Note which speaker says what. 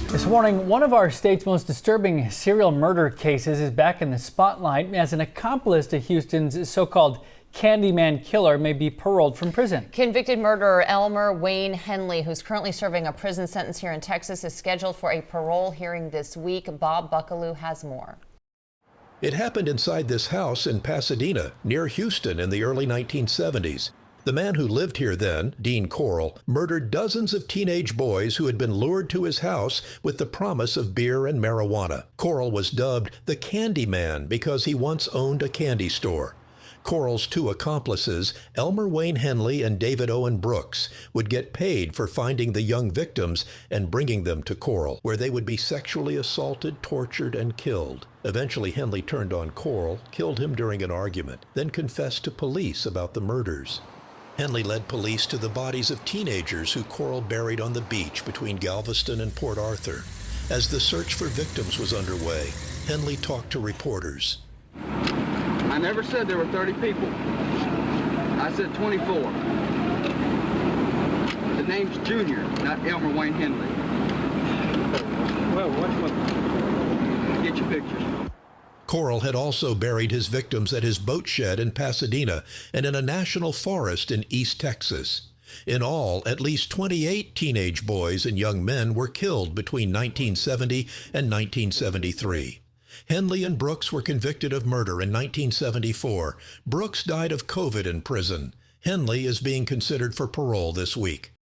Speaker 1: This morning, one of our state's most disturbing serial murder cases is back in the spotlight as an accomplice to Houston's so-called Candyman killer may be paroled from prison.
Speaker 2: Convicted murderer Elmer Wayne Henley, who's currently serving a prison sentence here in Texas, is scheduled for a parole hearing this week. Bob Buckaloo has more.
Speaker 3: It happened inside this house in Pasadena, near Houston, in the early 1970s. The man who lived here then, Dean Corll, murdered dozens of teenage boys who had been lured to his house with the promise of beer and marijuana. Corll was dubbed the Candyman because he once owned a candy store. Corll's two accomplices, Elmer Wayne Henley and David Owen Brooks, would get paid for finding the young victims and bringing them to Corll, where they would be sexually assaulted, tortured, and killed. Eventually, Henley turned on Corll, killed him during an argument, then confessed to police about the murders. Henley led police to the bodies of teenagers who Corll buried on the beach between Galveston and Port Arthur. As the search for victims was underway, Henley talked to reporters.
Speaker 4: I never said there were 30 people. I said 24. The name's Junior, not Elmer Wayne Henley. Well, get your pictures.
Speaker 3: Corll had also buried his victims at his boat shed in Pasadena and in a national forest in East Texas. In all, at least 28 teenage boys and young men were killed between 1970 and 1973. Henley and Brooks were convicted of murder in 1974. Brooks died of COVID in prison. Henley is being considered for parole this week.